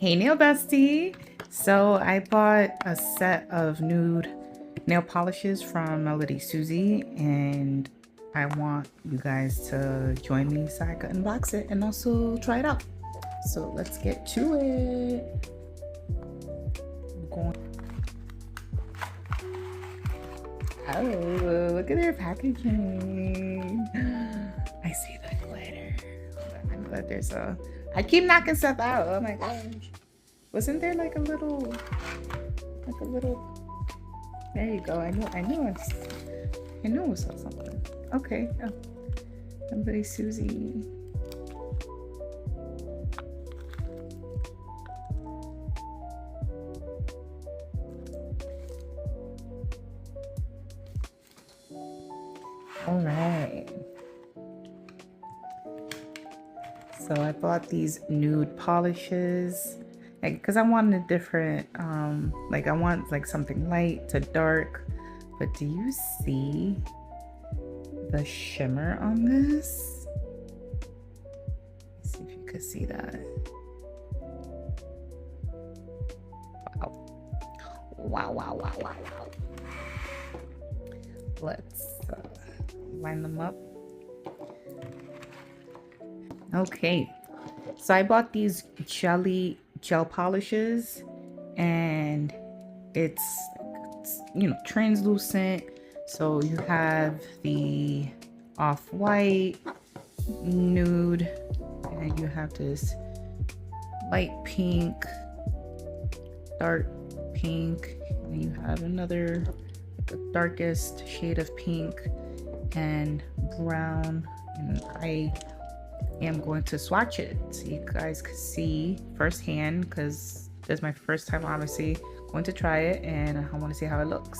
Hey Nail Bestie! So I bought a set of nude nail polishes from MelodySusie and I want you guys to join me so I can unbox it and also try it out. So let's get to it. Oh, look at their packaging. I see the glitter. I know that there's a... I keep knocking stuff out. Oh my gosh. Wasn't there like a little... There you go. I knew it was something. Okay. Oh. MelodySusie. All right. So I bought these nude polishes because I wanted a different, like I want like something light to dark. But do you see the shimmer on this? Let's see if you could see that. Wow. Wow. Let's line them up. Okay, so I bought these gel polishes and it's you know, translucent. So you have the off-white, nude, and you have this light pink, dark pink, and you have another like the darkest shade of pink and brown. And I am going to swatch it so you guys can see firsthand, because this is my first time obviously going to try it and I want to see how it looks.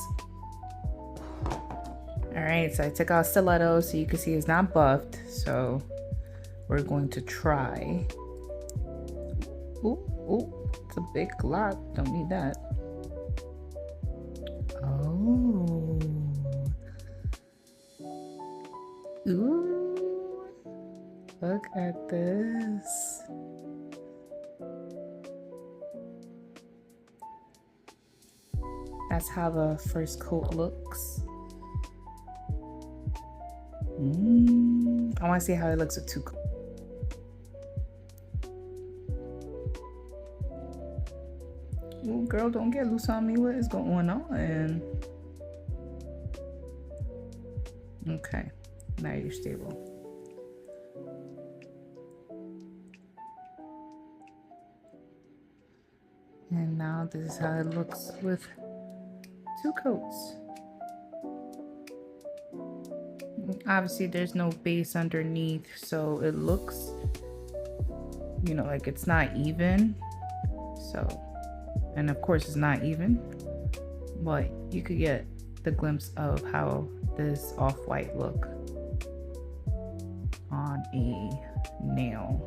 All right, so I took out stiletto so you can see it's not buffed, so we're going to try. Ooh, it's a big lot, don't need that. Oh, ooh, look at this. That's how the first coat looks. I want to see how it looks with two coats. Ooh, girl, don't get loose on me. What is going on? Okay, now you're stable. And now this is how it looks with two coats. Obviously there's no base underneath, so it looks, you know, like it's not even. So, and of course it's not even, but you could get the glimpse of how this off-white look on a nail.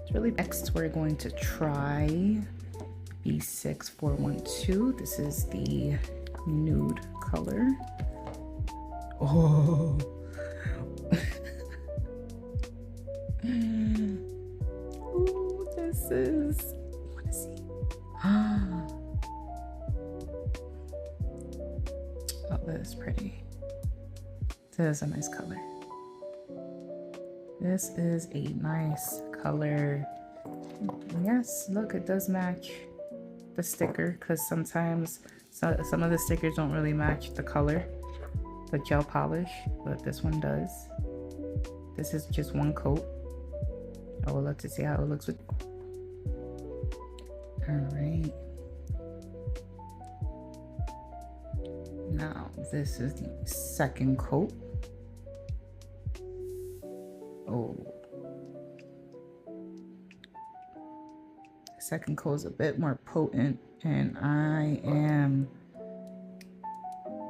It's really... Next we're going to try 𝓗𝓮𝓂 𝓝𝓪𝓲𝓮. This is the nude color. Oh. Ooh, this is... I want to see. Oh, that is pretty. This is a nice color. This is a nice color. Yes, look, it does match the sticker, because sometimes some of the stickers don't really match the color, the gel polish, but this one does. This is just one coat. I would love to see how it looks with... All right. Now this is the second coat. Oh. The second coat is a bit more potent and I am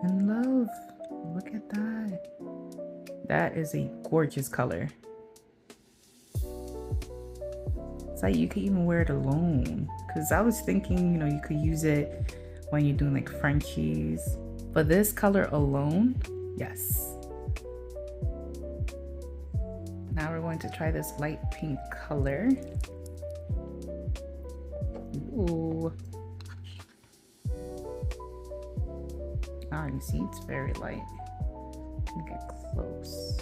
in love. Look at that. That is a gorgeous color. It's like you could even wear it alone. Because I was thinking, you know, you could use it when you're doing like Frenchies. But this color alone, yes. Now we're going to try this light pink color. Ooh. Ah, you see, it's very light. Get close.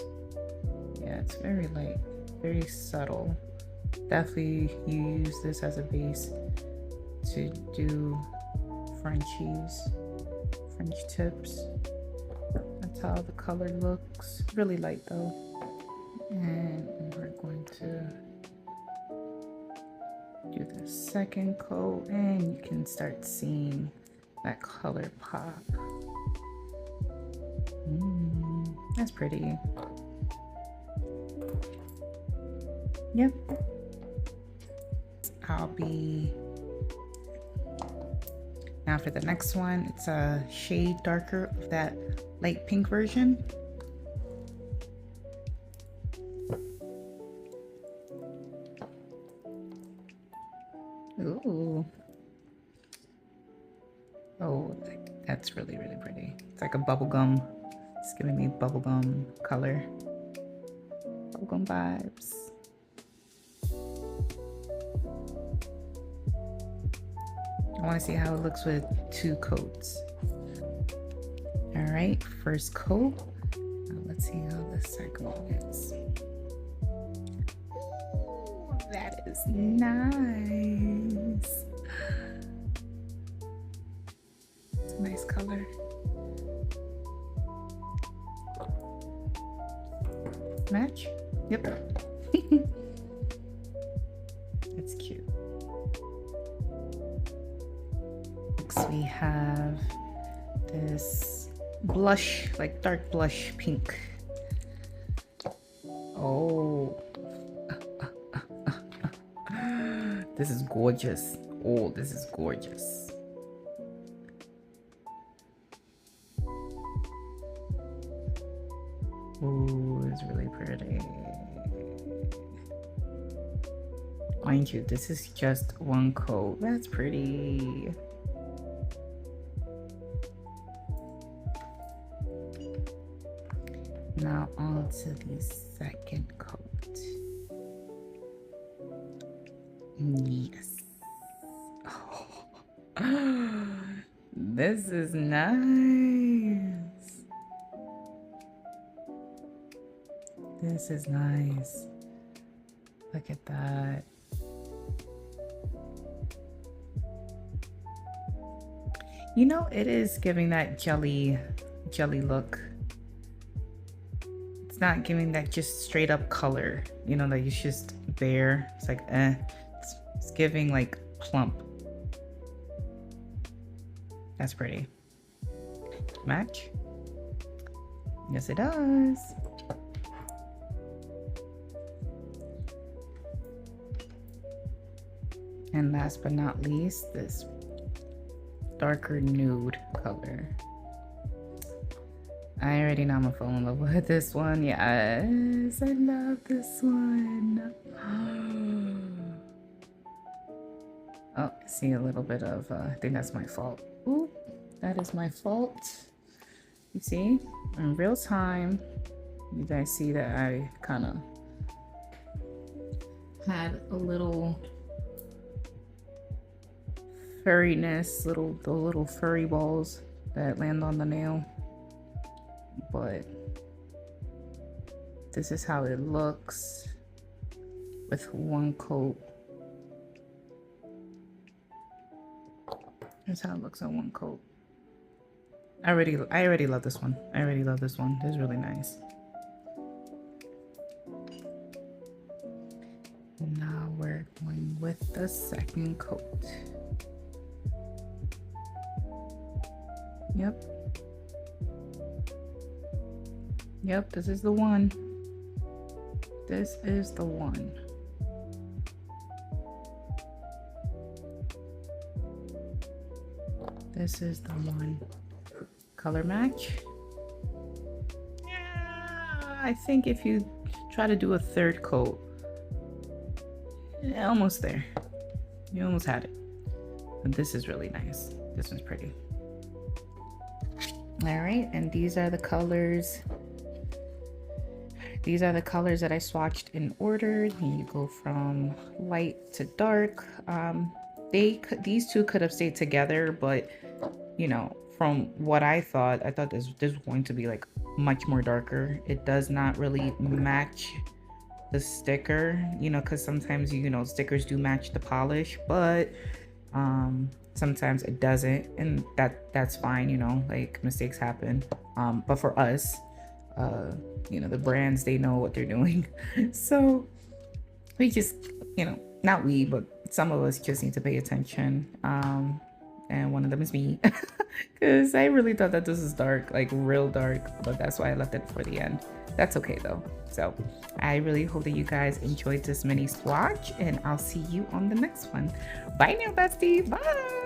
Yeah, it's very light, very subtle. Definitely you use this as a base to do Frenchies, French tips. That's how the color looks. Really light though. And we're going to do the second coat, and you can start seeing that color pop. That's pretty. Yep. I'll be now for the next one. It's a shade darker of that light pink version. Ooh. Oh, that's really, really pretty. It's like a bubblegum. It's giving me bubblegum color. Bubblegum vibes. I want to see how it looks with 2 coats. All right, first coat. Now let's see how the second one is. Ooh, that is nice. It's a nice color. Match? Yep. It's cute. Next we have this blush, like dark blush pink. Oh. This is gorgeous. Oh, this is gorgeous. Ooh, it's really pretty. Mind you, this is just 1 coat. That's pretty. Now on to the second coat. Yes. Oh. This is nice. This is nice. Look at that. You know, it is giving that jelly look. It's not giving that just straight up color, you know, that it's just bare. It's like, it's giving like plump. That's pretty. Match? Yes, it does. And last but not least, this darker nude color. I already know I'm gonna fall in love with this one. Yes, I love this one. Oh, I see a little bit of, I think that's my fault. Ooh, that is my fault. You see, in real time, you guys see that I kind of had a little furriness, the little furry balls that land on the nail. But this is how it looks with 1 coat. That's how it looks on 1 coat. I already love this one. I already love this one. This is really nice. Now we're going with the second coat. Yep. Yep, this is the one. This is the one. This is the one. Color match? Yeah, I think if you try to do a 3rd coat, almost there. You almost had it. But this is really nice. This one's pretty. All right, and these are the colors. These are the colors that I swatched in order. You go from light to dark. these two could have stayed together, but you know, from what I thought this was going to be like much more darker. It does not really match the sticker, you know, because sometimes, you know, stickers do match the polish, but sometimes it doesn't, and that's fine, you know, like mistakes happen. But for us, you know, the brands, they know what they're doing. So we just, you know, not we, but some of us just need to pay attention. And one of them is me, because I really thought that this is dark, like real dark, but that's why I left it for the end. That's okay though. So I really hope that you guys enjoyed this mini swatch, and I'll see you on the next one. Bye, Nail Bestie. Bye.